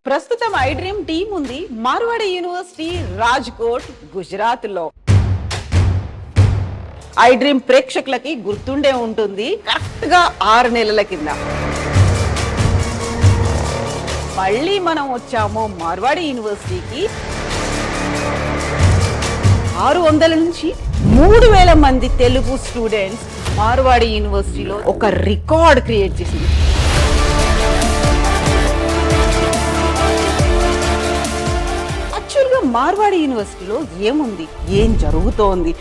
ప్రస్తుతం I dream team ఉంది Marwadi university Rajkot Gujarat లో. ఐ డ్రీమ్ ప్రేక్షకులకి గుర్తుండే ఉంటుంది, కరెక్ట్ గా 6 నెలల కింద మళ్ళీ మనం వచ్చాము మార్వాడి యూనివర్సిటీకి. 600 నుంచి 3000 మంది తెలుగు స్టూడెంట్స్ మార్వాడి యూనివర్సిటీలో ఒక రికార్డ్ క్రియేట్ చేసింది. మార్వాడి యూనివర్సిటీలో ఏముంది, ఏం జరుగుతోంది,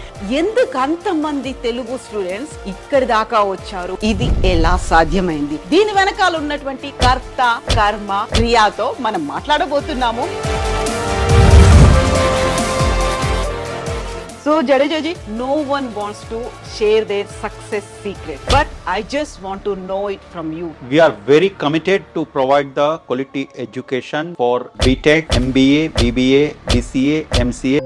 ఎందుకు అంతమంది తెలుగు స్టూడెంట్స్ ఇక్కడి దాకా వచ్చారు, ఇది ఎలా సాధ్యమైంది, దీని వెనకాల ఉన్నటువంటి కర్త కర్మ క్రియాతో మనం మాట్లాడబోతున్నాము. So Jadejaji, no one wants to share their success secret, but I just want to know it from you. We are very committed to provide the quality education for BTech, MBA, BBA, BCA, MCA.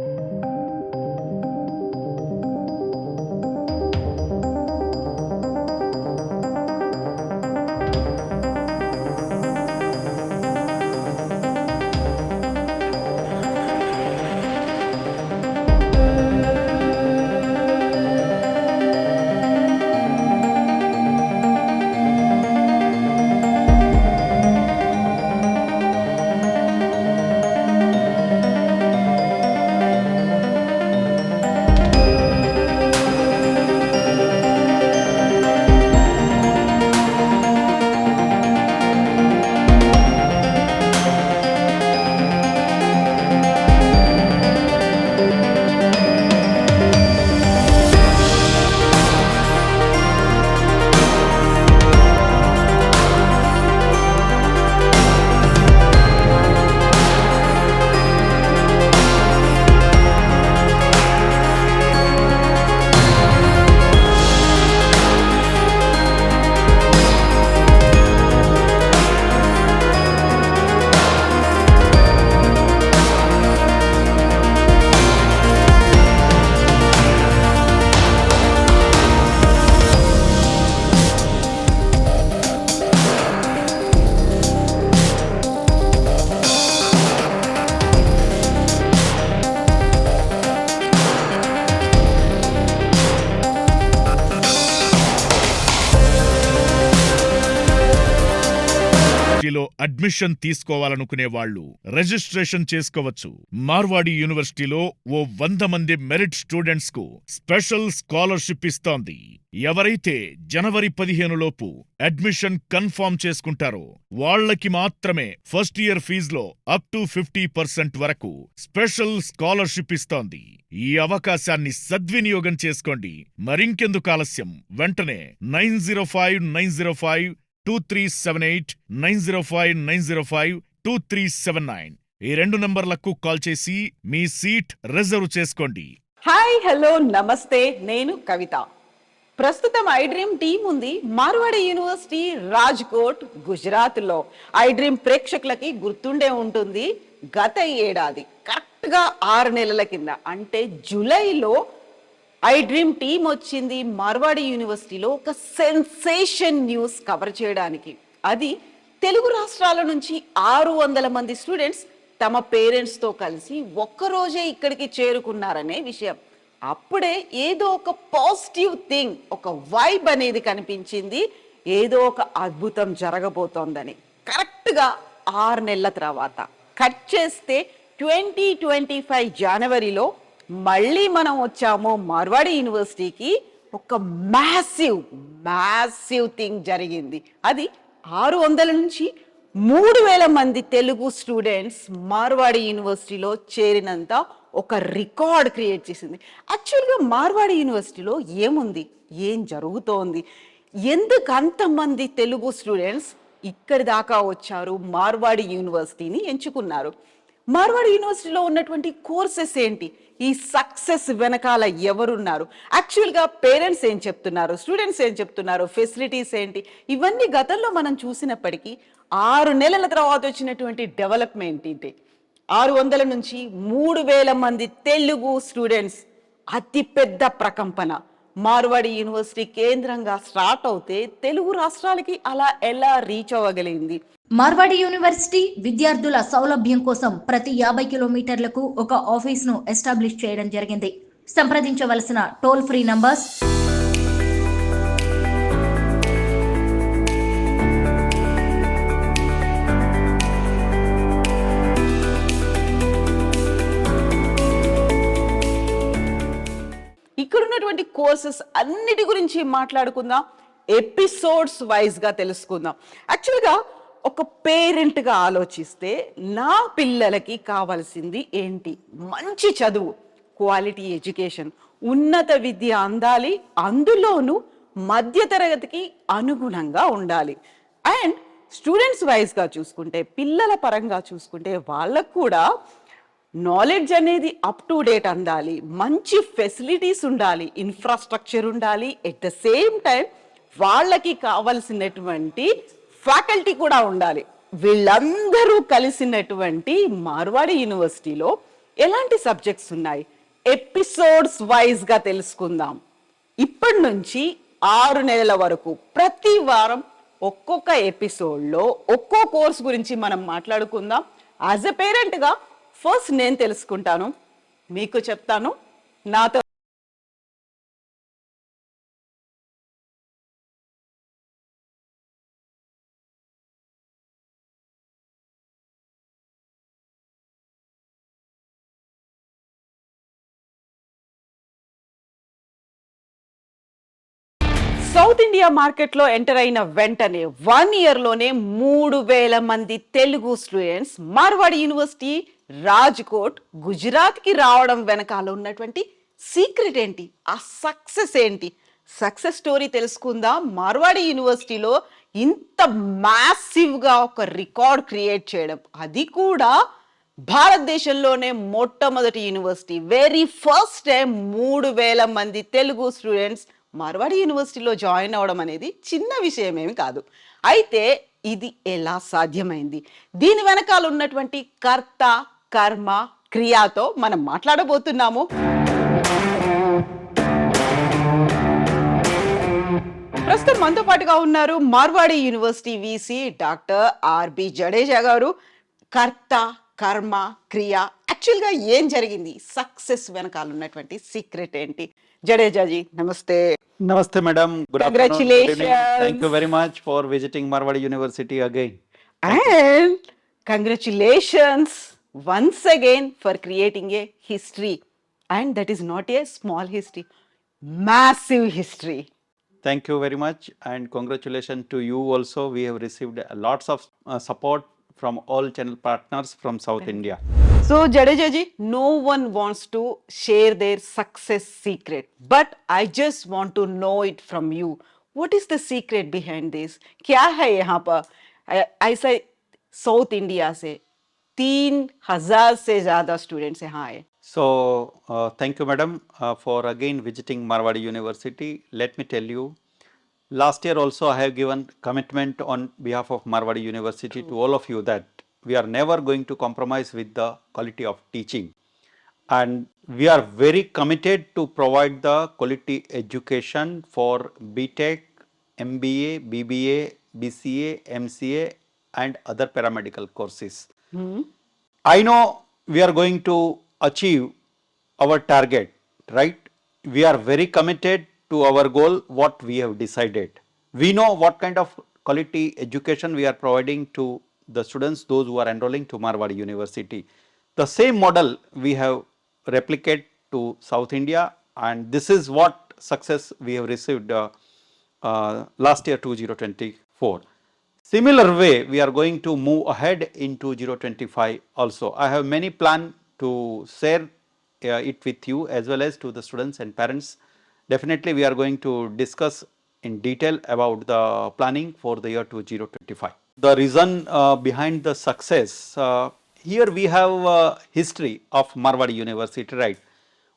లో admission తీసుకోవాలనుకునే వాళ్ళు registration చేసుకోవచ్చు. మార్వాడి యూనివర్సిటీలో ఓ 100 మంది merit students కు special scholarship ఇస్తోంది. ఎవరైతే జనవరి 15 లోపు admission confirm చేసుకుంటారో వాళ్లకి మాత్రమే ఫస్ట్ ఇయర్ ఫీజులో అప్ టు 50% వరకు స్పెషల్ స్కాలర్షిప్ ఇస్తోంది. ఈ అవకాశాన్ని సద్వినియోగం చేసుకోండి. మరింకెందుకు ఆలస్యం, వెంటనే 9059052378 9059052379 ఈ 2 నంబర్లకు కాల్ చేసి మీ సీట్ రిజర్వ్ చేసుకోండి. హాయ్, హలో, నమస్తే, నేను కవిత. ప్రస్తుతం ఐ డ్రీమ్ టీం ఉంది మార్వాడి యూనివర్సిటీ రాజ్కోట్ గుజరాత్ లో. ఐ డ్రీమ్ ప్రేక్షకులకి గుర్తుండే ఉంటుంది, గత ఏడాది కరెక్ట్ గా 6 నెలల కింద అంటే జూలైలో ఐ డ్రీమ్ టీం వచ్చింది మార్వాడి యూనివర్సిటీలో ఒక సెన్సేషన్ న్యూస్ కవర్ చేయడానికి. అది తెలుగు రాష్ట్రాల నుంచి 600 మంది స్టూడెంట్స్ తమ పేరెంట్స్తో కలిసి ఒక్కరోజే ఇక్కడికి చేరుకున్నారనే విషయం. అప్పుడే ఏదో ఒక పాజిటివ్ థింగ్, ఒక వైబ్ అనేది కనిపించింది, ఏదో ఒక అద్భుతం జరగబోతోందని. కరెక్ట్గా 6 నెలల తర్వాత కట్ చేస్తే 2025 జనవరిలో మళ్ళీ మనం వచ్చాము మార్వాడి యూనివర్సిటీకి. ఒక మ్యాసివ్ థింగ్ జరిగింది. అది 600 నుంచి 3000 మంది తెలుగు స్టూడెంట్స్ మార్వాడి యూనివర్సిటీలో చేరినంత ఒక రికార్డ్ క్రియేట్ చేసింది. యాక్చువల్గా మార్వాడి యూనివర్సిటీలో ఏముంది, ఏం జరుగుతోంది, ఎందుకు అంతమంది తెలుగు స్టూడెంట్స్ ఇక్కడి దాకా వచ్చారు, మార్వాడి యూనివర్సిటీని ఎంచుకున్నారు, మార్వాడి యూనివర్సిటీలో ఉన్నటువంటి కోర్సెస్ ఏంటి, ఈ సక్సెస్ వెనకాల ఎవరున్నారు, యాక్చువల్గా పేరెంట్స్ ఏం చెప్తున్నారు, స్టూడెంట్స్ ఏం చెప్తున్నారు, ఫెసిలిటీస్ ఏంటి, ఇవన్నీ గతంలో మనం చూసినప్పటికీ 6 నెలల తర్వాత వచ్చినటువంటి డెవలప్మెంట్ ఏంటి. 600 నుంచి 3000 మంది తెలుగు స్టూడెంట్స్, అతిపెద్ద ప్రకంపన. మార్వాడి యూనివర్సిటీ కేంద్రంగా స్టార్ట్ అవుతే తెలుగు రాష్ట్రాలకి అలా ఎలా రీచ్ అవ్వగలిగింది? మార్వాడి యూనివర్సిటీ విద్యార్థుల సౌలభ్యం కోసం ప్రతి 50 కిలోమీటర్లకు ఒక ఆఫీస్ను ఎస్టాబ్లిష్ చేయడం జరిగింది. సంప్రదించవలసిన టోల్ ఫ్రీ నంబర్స్ ఇక్కడ ఉన్నటువంటి కోర్సెస్ అన్నిటి గురించి మాట్లాడుకుందాం, ఎపిసోడ్స్ వైజ్ గా తెలుసుకుందాం. యాక్చువల్గా ఒక పేరెంట్ గా ఆలోచిస్తే నా పిల్లలకి కావాల్సింది ఏంటి? మంచి చదువు, క్వాలిటీ ఎడ్యుకేషన్, ఉన్నత విద్య అందాలి, అందులోనూ మధ్యతరగతికి అనుగుణంగా ఉండాలి. అండ్ స్టూడెంట్స్ వైజ్ గా చూసుకుంటే, పిల్లల పరంగా చూసుకుంటే వాళ్ళకు కూడా నాలెడ్జ్ అనేది అప్ టు డేట్ అందాలి, మంచి ఫెసిలిటీస్ ఉండాలి, ఇన్ఫ్రాస్ట్రక్చర్ ఉండాలి, ఎట్ ద సేమ్ టైం వాళ్ళకి కావలసినటువంటి ఫ్యాకల్టీ కూడా ఉండాలి. వీళ్ళందరూ కలిసినటువంటి మార్వాడి యూనివర్సిటీలో ఎలాంటి సబ్జెక్ట్స్ ఉన్నాయి? ఎపిసోడ్స్ వైజ్ గా తెలుసుకుందాం. ఇప్పటి నుంచి 6 నెలల వరకు ప్రతి వారం ఒక్కొక్క ఎపిసోడ్లో ఒక్కో కోర్స్ గురించి మనం మాట్లాడుకుందాం. యాజ్ ఎ పేరెంట్గా ఫస్ట్ నేను తెలుసుకుంటాను, మీకు చెప్తాను. నాతో సౌత్ ఇండియా మార్కెట్లో ఎంటర్ అయిన వెంటనే 1 year లోనే 3000 మంది తెలుగు స్టూడెంట్స్ మార్వాడి యూనివర్సిటీ రాజ్కోట్ గుజరాత్కి రావడం వెనకాల ఉన్నటువంటి సీక్రెట్ ఏంటి? ఆ సక్సెస్ ఏంటి? సక్సెస్ స్టోరీ తెలుసుకుందాం. మార్వాడి యూనివర్సిటీలో ఇంత మ్యాసివ్గా ఒక రికార్డ్ క్రియేట్ చేయడం, అది కూడా భారతదేశంలోనే మొట్టమొదటి యూనివర్సిటీ. వెరీ ఫస్ట్ టైం 3000 మంది తెలుగు స్టూడెంట్స్ మార్వాడి యూనివర్సిటీలో జాయిన్ అవ్వడం అనేది చిన్న విషయం ఏమి కాదు. అయితే ఇది ఎలా సాధ్యమైంది? దీని వెనకాల ఉన్నటువంటి కర్త కర్మ క్రియాతో మనం మాట్లాడబోతున్నాము. ప్రస్తుతం మనతో పాటుగా ఉన్నారు Marwadi university VC doctor R B Jadeja garu. కర్త కర్మ క్రియ, యాక్చువల్గా ఏం జరిగింది? సక్సెస్ వెనకాల ఉన్నటువంటి సీక్రెట్ ఏంటి? జడేజాజీ నమస్తే. Namaste, madam. Good afternoon. Good evening. Congratulations. Thank you very much for visiting Marwadi University again. And congratulations once again for creating a history. And that is not a small history, massive history. Thank you very much, and congratulations to you also. We have received lots of support from all channel partners from South India. So Jadejaji, no one wants to share their success secret, but I just want to know it from you. What is the secret behind this? क्या है यहाँ पर? ऐसा south India से 3000 से ज़्यादा students यहाँ आए. So, thank you, madam, for again visiting Marwadi University. Let me tell you, last year also I have given commitment on behalf of Marwadi University to all of you that we are never going to compromise with the quality of teaching, and we are very committed to provide the quality education for BTech, MBA, BBA, BCA, MCA and other paramedical courses. I know we are going to achieve our target, right? We are very committed to our goal, what we have decided. We know what kind of quality education we are providing to the students, those who are enrolling to Marwadi University. The same model we have replicated to South India, and this is what success we have received last year 2024. Similar way we are going to move ahead in 2025 also. I have many plans to share it with you as well as to the students and parents. Definitely we are going to discuss in detail about the planning for the year 2025. The reason behind the success, here we have history of Marwadi University, right?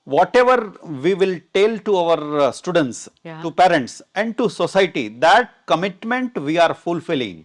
Whatever we will tell to our students, Yeah. to parents and to society, that commitment we are fulfilling.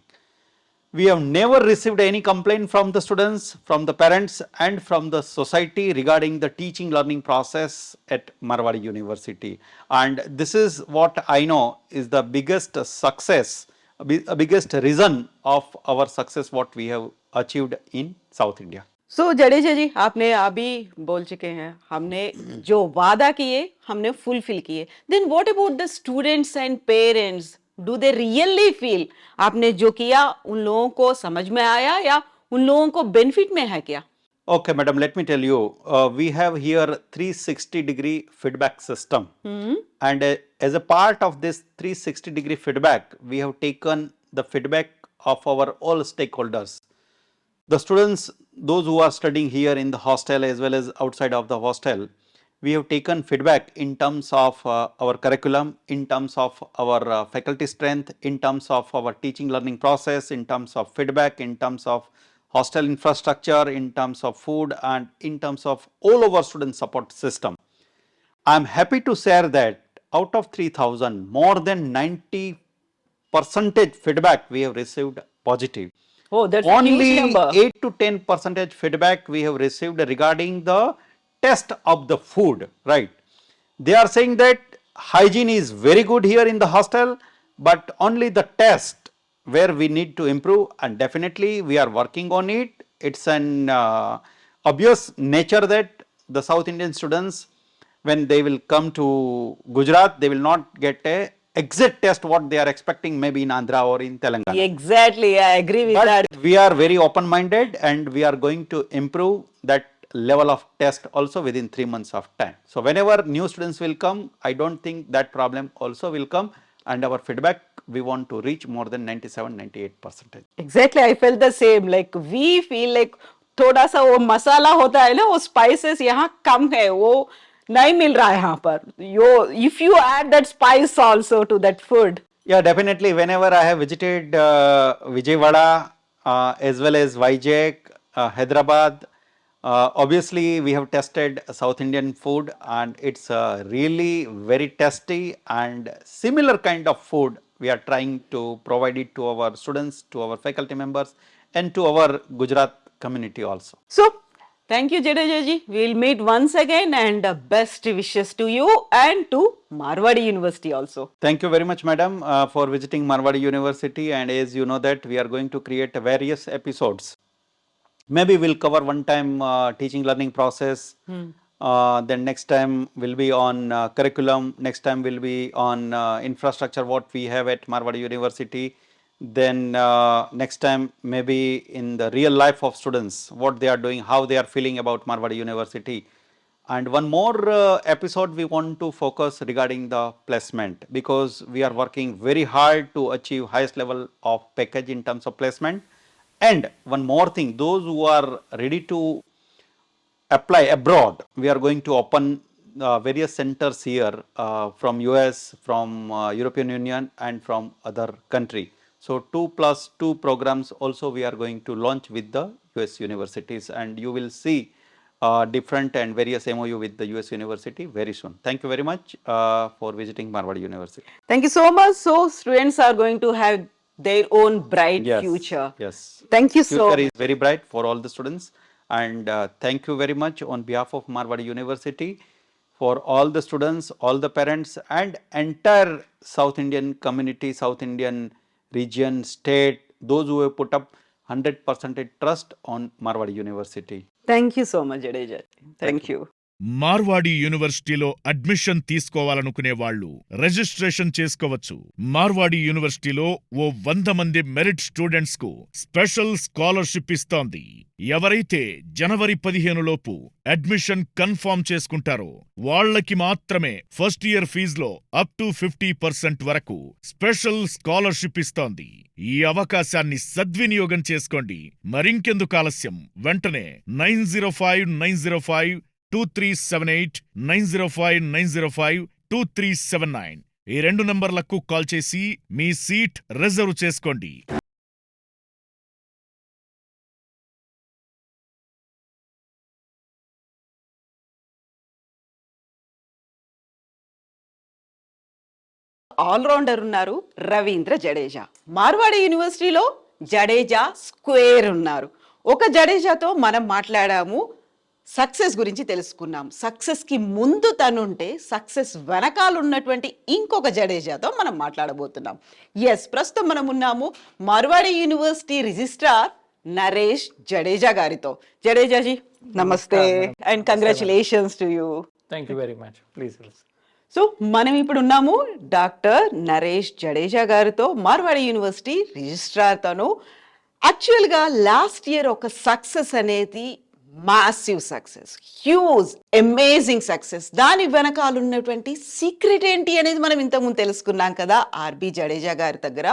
We have never received any complaint from the students, from the parents, and from the society regarding the teaching learning process at Marwadi University. And this is what I know is the biggest success, biggest reason of our success what we have achieved in South India. सो जडेजा जी, आपने अभी बोल चुके हैं हमने जो वादा किए हमने फुलफिल किए, then what about the students and parents, do they really feel आपने जो किया उन लोगों को समझ में आया या उन लोगों को बेनिफिट में है क्या? Okay, madam, let me tell you, we have here 360-degree feedback system. And as a part of this 360-degree feedback, we have taken the feedback of our all stakeholders. The students, those who are studying here in the hostel as well as outside of the hostel, we have taken feedback in terms of our curriculum, in terms of our faculty strength, in terms of our teaching learning process, in terms of feedback, in terms of hostel infrastructure, in terms of food, and in terms of all our student support system. I am happy to share that out of 3,000, more than 90% feedback we have received positive. Oh, that's a Only huge number. 8 to 10% feedback we have received regarding the test of the food, right? They are saying that hygiene is very good here in the hostel, but only the test where we need to improve, and definitely we are working on it. It's an obvious nature that the South Indian students, when they will come to Gujarat, they will not get a exact test what they are expecting maybe in Andhra or in Telangana. Exactly, I agree with that. But we are very open minded and we are going to improve that level of test also within 3 months of time. So whenever new students will come, I don't think that problem also will come, and our feedback we want to reach more than 97-98%. Exactly, I felt the same. Like we feel like थोड़ा सा वो मसाला होता है ना, वो spices यहाँ कम है, वो नहीं मिल रहा है यहाँ पर. If you add that spice also to that food. Yeah, definitely. Whenever I have visited Vijayawada as well as Vizag, Hyderabad, obviously we have tested South Indian food, and it's really very tasty, and similar kind of food we are trying to provide it to our students, to our faculty members, and to our Gujarat community also. So, thank you Jadeja ji. We'll meet once again, and best wishes to you and to Marwadi University also. Thank you very much, madam, for visiting Marwadi University, and as you know that we are going to create various episodes. Maybe we'll cover one time teaching learning process, then next time will be on curriculum, next time will be on infrastructure what we have at Marwadi University, then next time maybe in the real life of students, what they are doing, how they are feeling about Marwadi University. And one more episode we want to focus regarding the placement, because we are working very hard to achieve highest level of package in terms of placement. And one more thing, those who are ready to apply abroad, we are going to open various centers here from US, from European Union, and from other country. So 2+2 programs also we are going to launch with the US universities, and you will see different and various MOU with the US university very soon. Thank you very much for visiting Marwadi University. Thank you so much. So, students are going to have their own bright Yes, future. yes. Thank you so Future much. is very bright for all the students, and thank you very much on behalf of Marwadi University for all the students, all the parents, and entire South Indian community, South Indian region, state, those who have put up 100% trust on Marwadi University. Thank you so much, Jadeja. Thank you. Marwadi యూనివర్సిటీలో admission తీసుకోవాలనుకునే వాళ్ళు registration చేసుకోవచ్చు. మార్వాడి యూనివర్సిటీలో ఓ 100 మంది merit students కు special scholarship ఇస్తోంది. ఎవరైతే జనవరి 15 లోపు admission confirm చేసుకుంటారో వాళ్లకి మాత్రమే ఫస్ట్ ఇయర్ ఫీజులో అప్ టు 50% వరకు స్పెషల్ స్కాలర్షిప్ ఇస్తోంది. ఈ అవకాశాన్ని సద్వినియోగం చేసుకోండి. మరింకెందుకు ఆలస్యం, వెంటనే 9059052378 9059052379 ఈ 2 నంబర్లకు కాల్ చేసి మీ సీట్ రిజర్వ్ చేసుకోండి. ఆల్రౌండర్ ఉన్నారు రవీంద్ర జడేజా. మార్వాడి యూనివర్సిటీలో జడేజా స్క్వేర్ ఉన్నారు. ఒక జడేజాతో మనం మాట్లాడాము, సక్సెస్ గురించి తెలుసుకున్నాం. సక్సెస్కి ముందు తనుంటే సక్సెస్ వెనకాల ఉన్నటువంటి ఇంకొక జడేజాతో మనం మాట్లాడబోతున్నాం. ఎస్, ప్రస్తుతం మనం ఉన్నాము మార్వాడి యూనివర్సిటీ రిజిస్ట్రార్ నరేష్ జడేజా గారితో. జడేజాజీ నమస్తే and congratulations to you. Thank you very much. Please listen. So మనం ఇప్పుడు ఉన్నాము డాక్టర్ నరేష్ జడేజా గారితో, మార్వాడి యూనివర్సిటీ రిజిస్ట్రార్ తను. యాక్చువల్గా లాస్ట్ ఇయర్ ఒక సక్సెస్ అనేది massive success, huge amazing success. దాని వెనకాల ఉన్నటువంటి సీక్రెట్ ఏంటి అనేది మనం ఇంతకుముందు తెలుసుకున్నాం కదా ఆర్బి జడేజా గారి దగ్గర.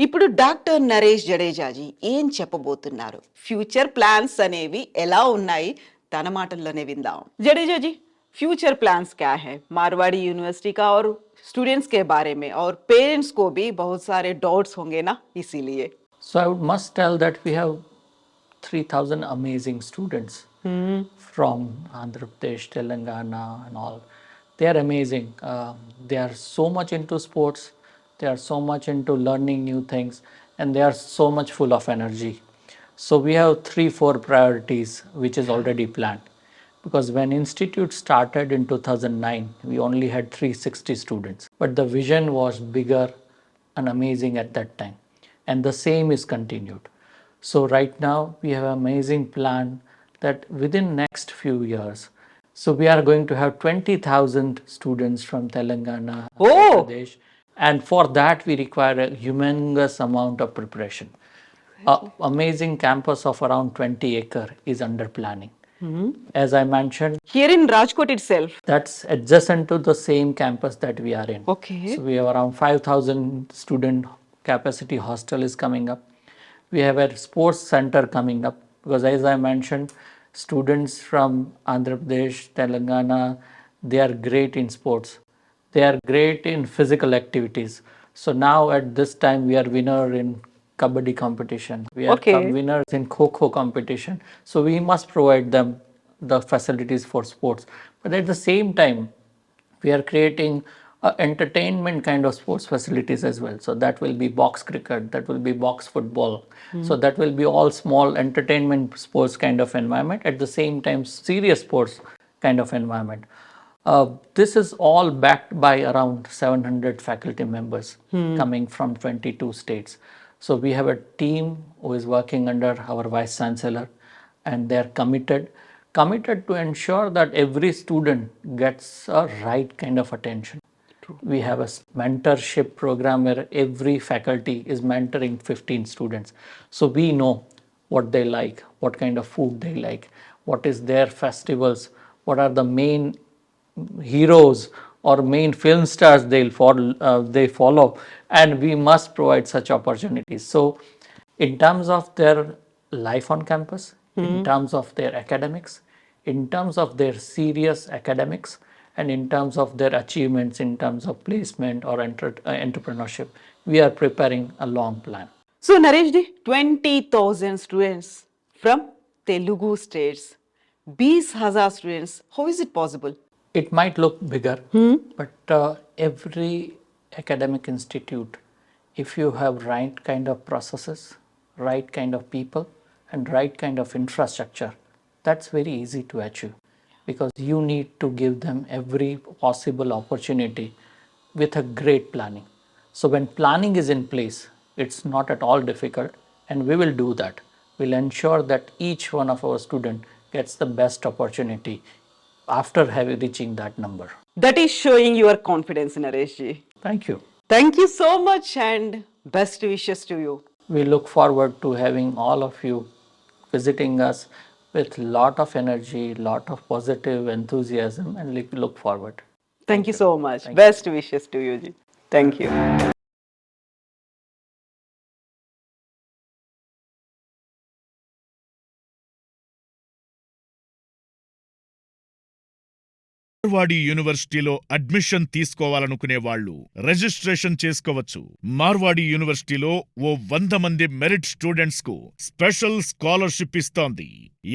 ఇప్పుడు డాక్టర్ నరేష్ జడేజాజీ ఏం చెప్పబోతున్నారు, ఫ్యూచర్ ప్లాన్స్ అనేవి ఎలా ఉన్నాయి, తన మాటల్లోనే విందాం. జడేజాజీ, फ्यूचर प्लान्स क्या है मारवाड़ी यूनिवर्सिटी का और स्टूडेंट्स के बारे में, और पेरेंट्स को भी बहुत सारे डाउट्स होंगे ना, इसीलिए. So I would must tell that we have 3,000 amazing students from Andhra Pradesh, Telangana, and all. They are amazing. They are so much into sports. They are so much into learning new things, and they are so much full of energy. So we have 3-4 priorities which is already planned. Because when institute started in 2009, we only had 360 students, but the vision was bigger and amazing at that time, and the same is continued. So right now we have an amazing plan that within next few years, so we are going to have 20,000 students from Telangana, Andhra Pradesh, and for that we require a humongous amount of preparation. Amazing campus of around 20 acre is under planning. As I mentioned, Here in Rajkot itself. that's adjacent to the same campus that we are in. Okay. So we have around 5,000 student capacity hostel is coming up. We have a sports center coming up because, as I mentioned, students from Andhra Pradesh, Telangana, they are great in sports. They are great in physical activities. So now at this time we are winner in kabaddi competition. We are Okay. winners in kho competition. So we must provide them the facilities for sports. But at the same time, we are creating entertainment kind of sports facilities as well. So that will be box cricket, that will be box football. So that will be all small entertainment sports kind of environment. At the same time, serious sports kind of environment. This is all backed by around 700 faculty members coming from 22 states. So we have a team who is working under our Vice Chancellor, and they are committed to ensure that every student gets a right kind of attention. We have a mentorship program where every faculty is mentoring 15 students. So we know what they like, what kind of food they like, what is their festivals, what are the main heroes or main film stars they follow, and we must provide such opportunities. So in terms of their life on campus, in terms of their academics, in terms of their serious academics, and in terms of their achievements in terms of placement or entrepreneurship, we are preparing a long plan. So Naresh ji, 20,000 students from Telugu states, 20,000 students, how is it possible? It might look bigger, but every academic institute, if you have right kind of processes, right kind of people, and right kind of infrastructure, that's very easy to achieve, because you need to give them every possible opportunity with a great planning. So when planning is in place, it's not at all difficult, and we will do that. We'll ensure that each one of our student gets the best opportunity after having reaching that number. That is showing your confidence, Naresh ji. Thank you. Thank you so much and best wishes to you. We look forward to having all of you visiting us with lot of energy, lot of positive enthusiasm, and look forward. Thank you so much. Best wishes to you, ji. Thank you. Marwadi యూనివర్సిటీలో admission తీసుకోవాలనుకునే వాళ్ళు registration చేసుకోవచ్చు. మార్వాడి యూనివర్సిటీలో ఓ 100 మంది merit students కు special scholarship ఇస్తోంది.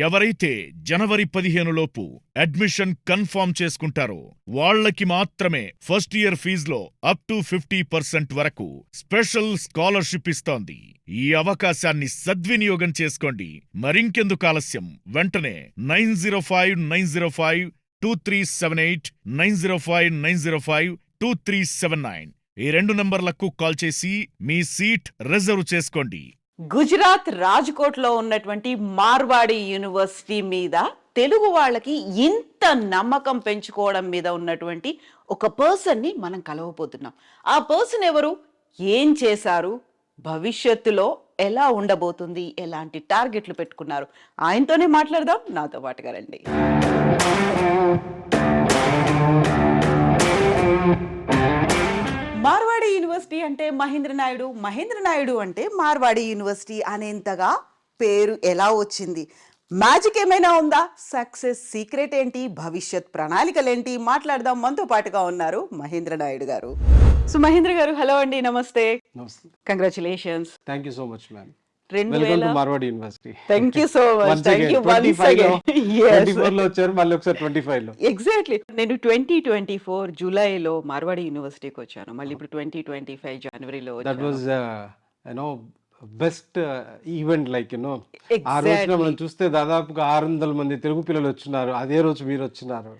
ఎవరైతే జనవరి 15 లోపు admission confirm చేసుకుంటారో వాళ్ళకి మాత్రమే ఫస్ట్ ఇయర్ ఫీజులో అప్ టు 50% వరకు స్పెషల్ స్కాలర్షిప్ ఇస్తోంది. ఈ అవకాశాన్ని సద్వినియోగం చేసుకోండి. మరింకెందుకు ఆలస్యం, వెంటనే 9059052378 9059052379 ఈ 2 నంబర్లకు కాల్ చేసి మీ సీట్ రిజర్వ్ చేసుకోండి. గుజరాత్ రాజ్కోట్ లో ఉన్నటువంటి మార్వాడి యూనివర్సిటీ మీద తెలుగు వాళ్ళకి ఇంత నమ్మకం పెంచుకోవడం మీద ఉన్నటువంటి ఒక పర్సన్ ని మనం కలవబోతున్నాం. ఆ పర్సన్ ఎవరు, ఏం చేశారు, భవిష్యత్తులో ఎలా ఉండబోతుంది, ఎలాంటి టార్గెట్లు పెట్టుకున్నారు, ఆయనతోనే మాట్లాడదాం. నాతో పాటుగా రండి. మార్వాడి యూనివర్సిటీ అంటే మహేంద్ర నాయుడు, మహేంద్ర నాయుడు అంటే మార్వాడి యూనివర్సిటీ అనేంతగా పేరు ఎలా వచ్చింది? మ్యాజిక్ ఏమైనా ఉందా? సక్సెస్ సీక్రెట్ ఏంటి? భవిష్యత్ ప్రణాళికలేంటి? మాట్లాడదాం. మనతో పాటుగా ఉన్నారు మహేంద్ర నాయుడు గారు. సో మహేంద్ర గారు, హలో అండి, నమస్తే. నమస్తే. Congratulations. Thank you so much ma'am. 2000 welcome to Marwadi university. Thank you so much. Once thank again, you once 25 లో, అగైన్. 24 లో వచ్చారు, మళ్ళీ ఒకసారి 25 లో. ఎగ్జాక్ట్లీ. నేను 2024 జూలైలో మార్వాడి యూనివర్సిటీకి వచ్చాను. మళ్ళీ ఇప్పుడు 2025 జనవరిలో దట్ వచ్చాను. Was you know best event, like you know ఆ రోజున Exactly. మనం చూస్తే దాదాపుగా 600 మంది తెలుగు పిల్లలు వచ్చినారు. అదే రోజు మీరు వచ్చినారు.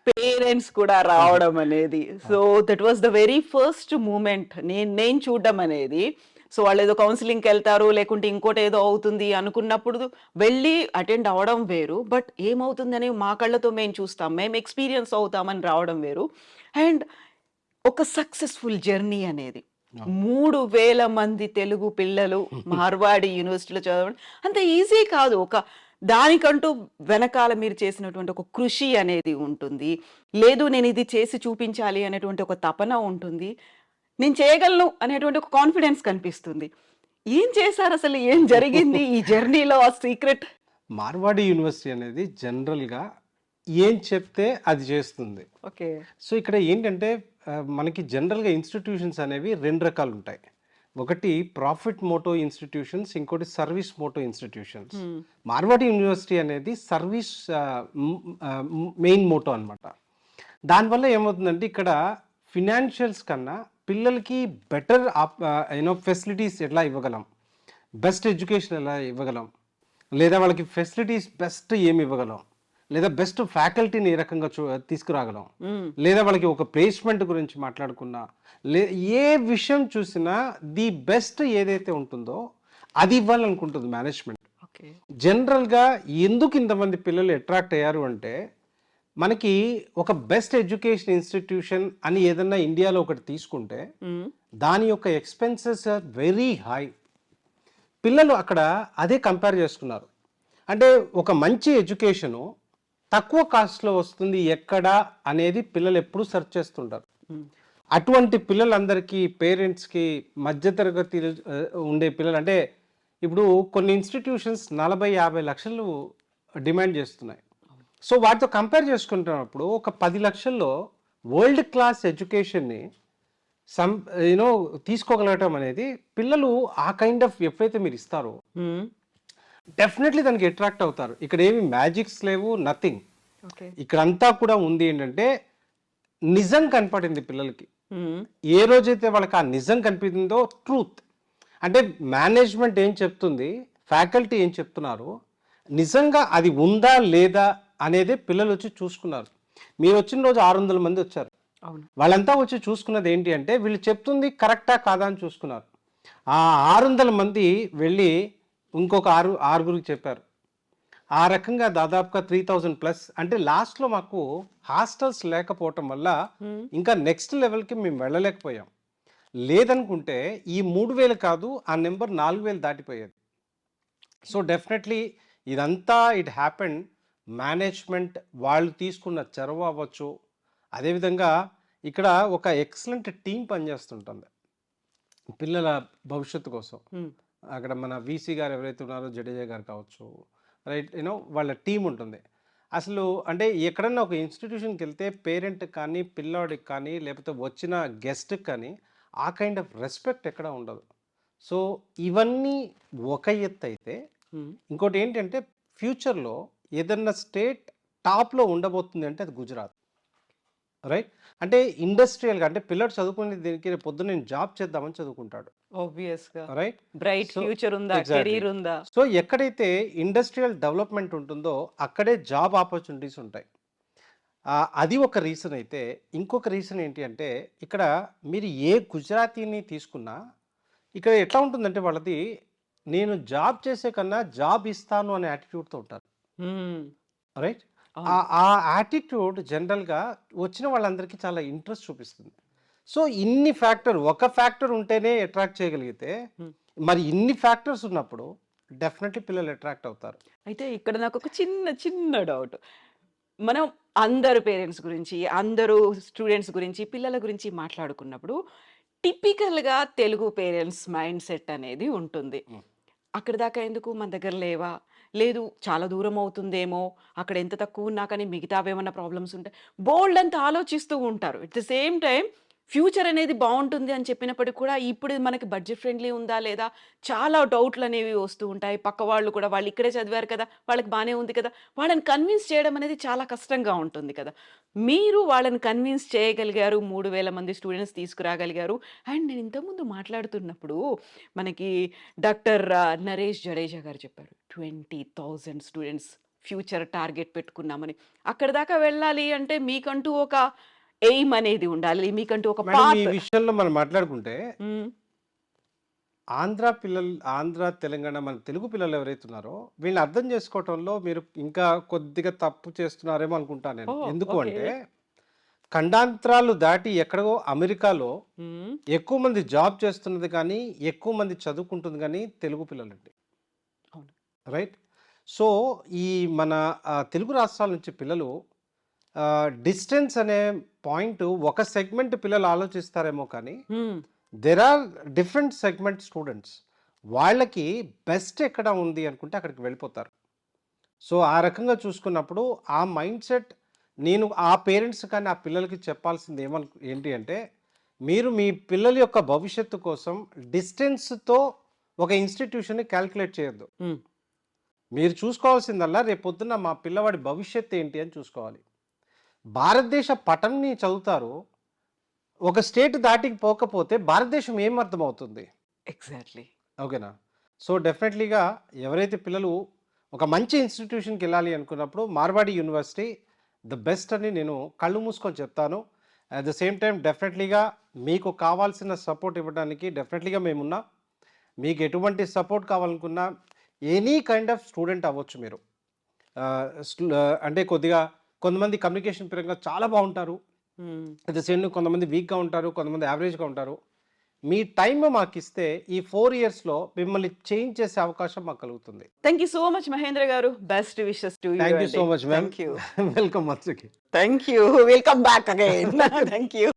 పేరెంట్స్ కూడా రావడం అనేది. So that was the very first moment నేను చూడడం అనేది. సో వాళ్ళు ఏదో కౌన్సిలింగ్కి వెళ్తారు, లేకుంటే ఇంకోటి ఏదో అవుతుంది అనుకున్నప్పుడు వెళ్ళి అటెండ్ అవ్వడం వేరు. బట్ ఏమవుతుందని మా కళ్ళతో మేము చూస్తాం, మేము ఎక్స్పీరియన్స్ అవుతామని రావడం వేరు. అండ్ ఒక సక్సెస్ఫుల్ జర్నీ అనేది 3000 మంది తెలుగు పిల్లలు మార్వాడి యూనివర్సిటీలో చదవడం అంత ఈజీ కాదు. ఒక దానికంటూ వెనకాల మీరు చేసినటువంటి ఒక కృషి అనేది ఉంటుంది. లేదు నేను ఇది చేసి చూపించాలి అనేటువంటి ఒక తపన ఉంటుంది. నేను చేయగలను అనేటువంటి ఒక కాన్ఫిడెన్స్ కనిపిస్తుంది. ఏం చేశారు అసలు? ఏం జరిగింది ఈ జర్నీలో? ఆ సీక్రెట్. మార్వాడి యూనివర్సిటీ అనేది జనరల్గా ఏం చెప్తే అది చేస్తుంది. ఓకే. సో ఇక్కడ ఏంటంటే మనకి జనరల్గా ఇన్స్టిట్యూషన్స్ అనేవి 2 రకాలు ఉంటాయి. ఒకటి ప్రాఫిట్ మోటో ఇన్స్టిట్యూషన్స్, ఇంకోటి service motto institutions. Marwadi university అనేది సర్వీస్ మెయిన్ మోటో అనమాట. దానివల్ల ఏమవుతుందంటే ఇక్కడ ఫినాన్షియల్స్ కన్నా పిల్లలకి బెటర్ ఫెసిలిటీస్ ఎలా ఇవ్వగలం, బెస్ట్ ఎడ్యుకేషన్ ఎలా ఇవ్వగలం, లేదా వాళ్ళకి ఫెసిలిటీస్ బెస్ట్ ఏమి ఇవ్వగలం, లేదా బెస్ట్ ఫ్యాకల్టీని ఏ రకంగా తీసుకురాగలం, లేదా వాళ్ళకి ఒక ప్లేస్మెంట్ గురించి మాట్లాడుకున్నా, ఏ విషయం చూసినా ది బెస్ట్ ఏదైతే ఉంటుందో అది ఇవ్వాలనుకుంటుంది మేనేజ్మెంట్. జనరల్గా ఎందుకు ఇంతమంది పిల్లలు అట్రాక్ట్ అయ్యారు అంటే, మనకి ఒక బెస్ట్ ఎడ్యుకేషన్ ఇన్స్టిట్యూషన్ అని ఏదన్నా ఇండియాలో ఒకటి తీసుకుంటే దాని యొక్క ఎక్స్పెన్సెస్ ఆర్ వెరీ హై. పిల్లలు అక్కడ అదే కంపేర్ చేసుకున్నారు. అంటే ఒక మంచి ఎడ్యుకేషను తక్కువ కాస్ట్లో వస్తుంది ఎక్కడ అనేది పిల్లలు ఎప్పుడు సెర్చ్ చేస్తుంటారు. అటువంటి పిల్లలందరికీ, పేరెంట్స్కి, మధ్యతరగతి ఉండే పిల్లలు, అంటే ఇప్పుడు కొన్ని ఇన్స్టిట్యూషన్స్ 40-50 లక్షలు డిమాండ్ చేస్తున్నాయి. సో వాటితో కంపేర్ చేసుకుంటున్నప్పుడు ఒక 10 లక్షల్లో వరల్డ్ క్లాస్ ఎడ్యుకేషన్ని తీసుకోగలగటం అనేది, పిల్లలు ఆ కైండ్ ఆఫ్ ఎప్పుడైతే మీరు ఇస్తారో డెఫినెట్లీ దానికి అట్రాక్ట్ అవుతారు. ఇక్కడ ఏమి మ్యాజిక్స్ లేవు, నథింగ్. ఇక్కడంతా కూడా ఉంది ఏంటంటే నిజం కనపడింది పిల్లలకి. ఏ రోజైతే వాళ్ళకి ఆ నిజం కనిపించిందో, ట్రూత్ అంటే మేనేజ్మెంట్ ఏం చెప్తుంది, ఫ్యాకల్టీ ఏం చెప్తున్నారు, నిజంగా అది ఉందా లేదా అనేది పిల్లలు వచ్చి చూసుకున్నారు. మీరు వచ్చిన రోజు 600 మంది వచ్చారు. వాళ్ళంతా వచ్చి చూసుకున్నది ఏంటి అంటే, వీళ్ళు చెప్తుంది కరెక్టా కాదా అని చూసుకున్నారు. ఆ 600 మంది వెళ్ళి ఇంకొక ఆరుగురికి చెప్పారు. ఆ రకంగా దాదాపుగా 3000+. అంటే లాస్ట్లో మాకు హాస్టల్స్ లేకపోవటం వల్ల ఇంకా నెక్స్ట్ లెవెల్కి మేము వెళ్ళలేకపోయాం. లేదనుకుంటే ఈ 3000 కాదు, ఆ నెంబర్ 4000 దాటిపోయేది. సో డెఫినెట్లీ ఇదంతా ఇట్ హ్యాపెండ్ మేనేజ్మెంట్ వాళ్ళు తీసుకున్న చొరవ అవ్వచ్చు. అదేవిధంగా ఇక్కడ ఒక ఎక్సలెంట్ టీం పనిచేస్తుంటుంది పిల్లల భవిష్యత్తు కోసం. అక్కడ మన వీసీ గారు ఎవరైతే ఉన్నారో, జడేజా గారు కావచ్చు, రైట్, వాళ్ళ టీం ఉంటుంది. అసలు అంటే ఎక్కడన్నా ఒక ఇన్స్టిట్యూషన్కి వెళ్తే పేరెంట్ కానీ పిల్లాడికి కానీ లేకపోతే వచ్చిన గెస్ట్కి కానీ ఆ కైండ్ ఆఫ్ రెస్పెక్ట్ ఎక్కడ ఉండదు. సో ఇవన్నీ ఒక ఎత్తు అయితే, ఇంకోటి ఏంటంటే ఫ్యూచర్లో ఏదన్నా స్టేట్ టాప్లో ఉండబోతుంది అంటే అది గుజరాత్, రైట్? అంటే ఇండస్ట్రియల్గా అంటే పిల్లడు చదువుకునే దీనికి రేపు పొద్దున్న నేను జాబ్ చేద్దామని చదువుకుంటాడు, ఆబ్వియస్ గా రైట్? బ్రైట్ So, ఫ్యూచర్ ఉందా, exactly. కెరీర్ ఉందా. సో ఎక్కడైతే ఇండస్ట్రియల్ డెవలప్మెంట్ ఉంటుందో అక్కడే జాబ్ ఆపర్చునిటీస్ ఉంటాయి. అది ఒక రీజన్ అయితే, ఇంకొక రీజన్ ఏంటి అంటే ఇక్కడ మీరు ఏ గుజరాతీని తీసుకున్నా ఇక్కడ ఎట్లా ఉంటుందంటే వాళ్ళది నేను జాబ్ చేసే కన్నా జాబ్ ఇస్తాను అనే యాటిట్యూడ్తో ఉంటారు, Hmm. రైట్? అవును. ఆ యాటిట్యూడ్ జనరల్గా వచ్చిన వాళ్ళందరికీ చాలా ఇంట్రెస్ట్ చూపిస్తుంది. సో ఇన్ని ఒక ఫ్యాక్టర్ ఉంటేనే అట్రాక్ట్ చేయగలిగితే, మరి ఇన్ని ఫ్యాక్టర్స్ ఉన్నప్పుడు డెఫినెట్లీ పిల్లలు అట్రాక్ట్ అవుతారు. అయితే ఇక్కడ నాకు ఒక చిన్న డౌట్. మనం అందరు పేరెంట్స్ గురించి, అందరూ స్టూడెంట్స్ గురించి, పిల్లల గురించి మాట్లాడుకున్నప్పుడు టిపికల్గా తెలుగు పేరెంట్స్ మైండ్ సెట్ అనేది ఉంటుంది. అక్కడ దాకా ఎందుకు, మన దగ్గర లేవా, లేదు చాలా దూరం అవుతుందేమో, అక్కడ ఎంత తక్కువ ఉన్నా కానీ మిగతావేమన్నా ప్రాబ్లమ్స్ ఉంటాయి, బోల్డ్ అంత ఆలోచిస్తూ ఉంటారు. At the same time future అనేది బాగుంటుంది అని చెప్పినప్పటికి కూడా ఇప్పుడు మనకి బడ్జెట్ ఫ్రెండ్లీ ఉందా లేదా, చాలా డౌట్లు అనేవి వస్తూ ఉంటాయి. పక్క వాళ్ళు కూడా వాళ్ళు ఇక్కడే చదివారు కదా, వాళ్ళకి బాగానే ఉంది కదా, వాళ్ళని కన్విన్స్ చేయడం అనేది చాలా కష్టంగా ఉంటుంది కదా. మీరు వాళ్ళని కన్విన్స్ చేయగలిగారు, 3000 మంది స్టూడెంట్స్ తీసుకురాగలిగారు. అండ్ నేను ఇంతకుముందు మాట్లాడుతున్నప్పుడు మనకి డాక్టర్ నరేష్ జడేజా గారు చెప్పారు 20,000 స్టూడెంట్స్ ఫ్యూచర్ టార్గెట్ పెట్టుకున్నామని. అక్కడ దాకా వెళ్ళాలి అంటే మీకంటూ ఒక ఎయిమ్ అనేది ఉండాలి, మీకంటూ ఒక మేడం ఈ పాత్. విషయంలో మనం మాట్లాడుకుంటే ఆంధ్ర తెలంగాణ మన తెలుగు పిల్లలు ఎవరైతే ఉన్నారో వీళ్ళని అర్థం చేసుకోవటంలో మీరు ఇంకా కొద్దిగా తప్పు చేస్తున్నారేమో అనుకుంటాను నేను. ఎందుకు ఓకే. అంటే ఖండాంతరాలు దాటి ఎక్కడో అమెరికాలో ఎక్కువ మంది జాబ్ చేస్తున్నది కానీ ఎక్కువ మంది చదువుకుంటుంది కానీ తెలుగు పిల్లలండి, అవును. రైట్? సో ఈ మన తెలుగు రాష్ట్రాల నుంచి పిల్లలు డిస్టెన్స్ అనే పాయింట్ ఒక సెగ్మెంట్ పిల్లలు ఆలోచిస్తారేమో కానీ there are different segment students, వాళ్ళకి బెస్ట్ ఎక్కడ ఉంది అనుకుంటే అక్కడికి వెళ్ళిపోతారు. సో ఆ రకంగా చూసుకున్నప్పుడు ఆ మైండ్ సెట్ నేను ఆ పేరెంట్స్ కానీ ఆ పిల్లలకి చెప్పాల్సింది ఏంటి అంటే, మీరు మీ పిల్లల యొక్క భవిష్యత్తు కోసం డిస్టెన్స్తో ఒక ఇన్స్టిట్యూషన్ని క్యాల్కులేట్ చేయొద్దు. మీరు చూసుకోవాల్సిందల్లా రేపు పొద్దున్న మా పిల్లవాడి భవిష్యత్తు ఏంటి అని చూసుకోవాలి. భారతదేశ పటంని చదువుతారు, ఒక స్టేట్ దాటికి పోకపోతే భారతదేశం ఏం అర్థమవుతుంది? ఎగ్జాక్ట్లీ. ఓకేనా? సో డెఫినెట్లీగా ఎవరైతే పిల్లలు ఒక మంచి ఇన్స్టిట్యూషన్కి వెళ్ళాలి అనుకున్నప్పుడు మార్వాడి యూనివర్సిటీ ద బెస్ట్ అని నేను కళ్ళు మూసుకొని చెప్తాను. అట్ ద సేమ్ టైం డెఫినెట్లీగా మీకు కావాల్సిన సపోర్ట్ ఇవ్వడానికి డెఫినెట్లీగా మేమున్నాం. మీకు ఎటువంటి సపోర్ట్ కావాలనుకున్నా ఎనీ కైండ్ ఆఫ్ స్టూడెంట్ అవ్వచ్చు మీరు. అంటే కొంతమంది కమ్యూనికేషన్ పరంగా చాలా బాగుంటారు, అట్ ద సేమ్ కొంతమంది వీక్గా ఉంటారు, కొంతమంది యావరేజ్గా ఉంటారు. మీ టైం మాకు ఇస్తే ఈ 4 yearsలో మిమ్మల్ని చేంజ్ చేసే అవకాశం మాకు కలుగుతుంది. Thank you so much Mahendra గారు. Best wishes to you. Thank you so much ma'am. Thank you. Welcome once again. Thank you. Welcome back again. Thank you.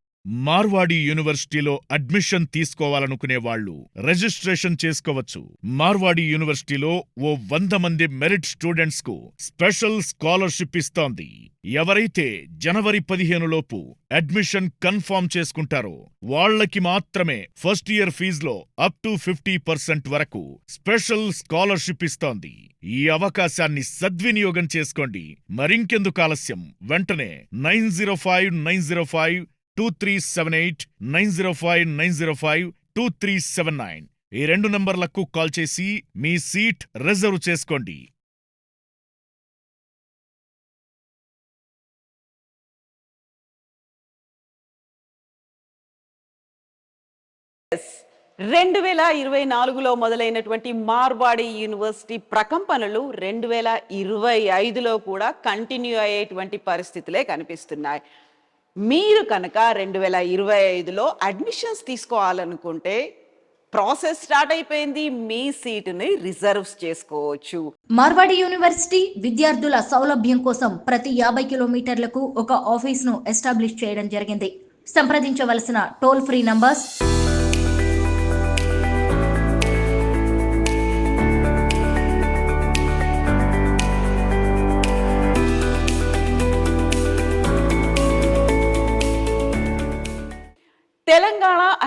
Marwadi యూనివర్సిటీలో అడ్మిషన్ తీసుకోవాలనుకునే వాళ్ళు రిజిస్ట్రేషన్ చేసుకోవచ్చు. మార్వాడి యూనివర్సిటీలో ఓ 100 మంది మెరిట్ స్టూడెంట్స్ కు స్పెషల్ స్కాలర్షిప్ ఇస్తోంది. ఎవరైతే జనవరి 15 లోపు అడ్మిషన్ కన్ఫర్మ్ చేసుకుంటారో వాళ్ళకి మాత్రమే ఫస్ట్ ఇయర్ ఫీజులో అప్ టు 50% వరకు స్పెషల్ స్కాలర్షిప్ ఇస్తోంది. ఈ అవకాశాన్ని సద్వినియోగం చేసుకోండి. మరింకెందుకు ఆలస్యం, వెంటనే 905 2378 905 2379 ఈ 2 నంబర్లకు కాల్ చేసి మీ సీట్ రిజర్వ్ చేసుకోండి. Yes. 2024లో మొదలైనటువంటి మార్వాడి యూనివర్సిటీ ప్రకంపనలు 2025లో కూడా కంటిన్యూ అయ్యేటువంటి పరిస్థితులే కనిపిస్తున్నాయి. మీరు కనుక 2025లో అడ్మిషన్స్ తీసుకోవాలనుకుంటే ప్రాసెస్ స్టార్ట్ అయిపోయింది. మీ సీటుని రిజర్వ్స్ చేసుకోవచ్చు. మార్వాడి యూనివర్సిటీ విద్యార్థుల సౌలభ్యం కోసం ప్రతి 50 కిలోమీటర్లకు ఒక ఆఫీస్ను ఎస్టాబ్లిష్ చేయడం జరిగింది. సంప్రదించవలసిన టోల్ ఫ్రీ నంబర్స్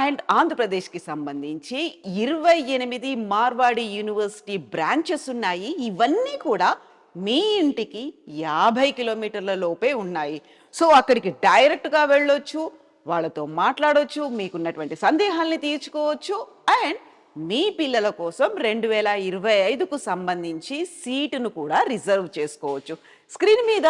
అండ్ ఆంధ్రప్రదేశ్కి సంబంధించి 28 మార్వాడి యూనివర్సిటీ బ్రాంచెస్ ఉన్నాయి. ఇవన్నీ కూడా మీ ఇంటికి 50 కిలోమీటర్ల లోపే ఉన్నాయి. సో అక్కడికి డైరెక్ట్గా వెళ్ళొచ్చు, వాళ్ళతో మాట్లాడొచ్చు, మీకున్నటువంటి సందేహాల్ని తీర్చుకోవచ్చు. అండ్ మీ పిల్లల కోసం 2025కు సంబంధించి సీటును కూడా రిజర్వ్ చేసుకోవచ్చు. స్క్రీన్ మీద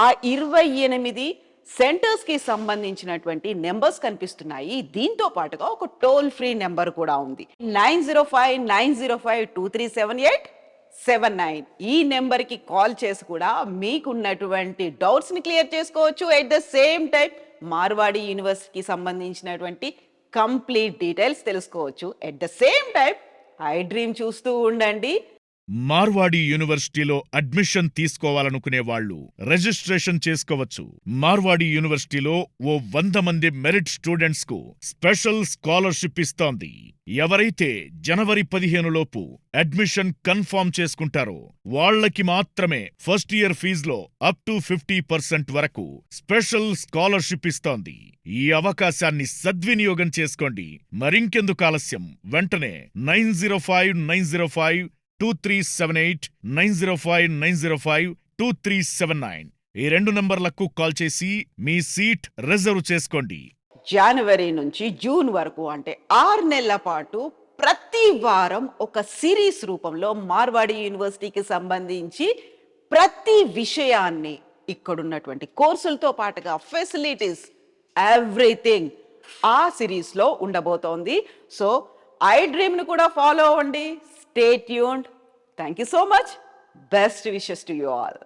ఆ 28 సెంటర్స్కి సంబంధించినటువంటి నెంబర్స్ కనిపిస్తున్నాయి. దీంతో పాటుగా ఒక టోల్ ఫ్రీ నెంబర్ కూడా ఉంది, 905905237879. ఈ నెంబర్కి కాల్ చేసి కూడా మీకున్నటువంటి డౌట్స్ని క్లియర్ చేసుకోవచ్చు. At the same time Marwadi యూనివర్సిటీకి సంబంధించినటువంటి కంప్లీట్ డీటెయిల్స్ తెలుసుకోవచ్చు. At the same time I dream చూస్తూ ఉండండి. మార్వాడి యూనివర్సిటీలో అడ్మిషన్ తీసుకోవాలనుకునే వాళ్ళు రిజిస్ట్రేషన్ చేసుకోవచ్చు. మార్వాడి యూనివర్సిటీలో ఓ 100 మంది మెరిట్ స్టూడెంట్స్ కు స్పెషల్ స్కాలర్షిప్ ఇస్తోంది. ఎవరైతే జనవరి 15 లోపు అడ్మిషన్ కన్ఫర్మ్ చేసుకుంటారో వాళ్ళకి మాత్రమే ఫస్ట్ ఇయర్ ఫీజులో అప్ టు 50% వరకు స్పెషల్ స్కాలర్షిప్ ఇస్తోంది. ఈ అవకాశాన్ని సద్వినియోగం చేసుకోండి. మరింకెందుకు ఆలస్యం, వెంటనే 9059052378 9059052379 ఈ 2 నంబర్లకు కాల్ చేసి మీ సీట్ రిజర్వ్ చేసుకోండి. జనవరి నుంచి జూన్ వరకు అంటే 6 నెలల పాటు ప్రతి వారం ఒక సిరీస్ రూపంలో మార్వాడి యూనివర్సిటీకి సంబంధించి ప్రతి విషయాన్ని ఇక్కడున్నటువంటి కోర్సులతో పాటుగా ఫెసిలిటీస్ ఎవ్రీథింగ్ ఆ సిరీస్లో ఉండబోతోంది. సో ఐ డ్రీమ్ను కూడా ఫాలో అవ్వండి. Stay tuned. Thank you so much. Best wishes to you all.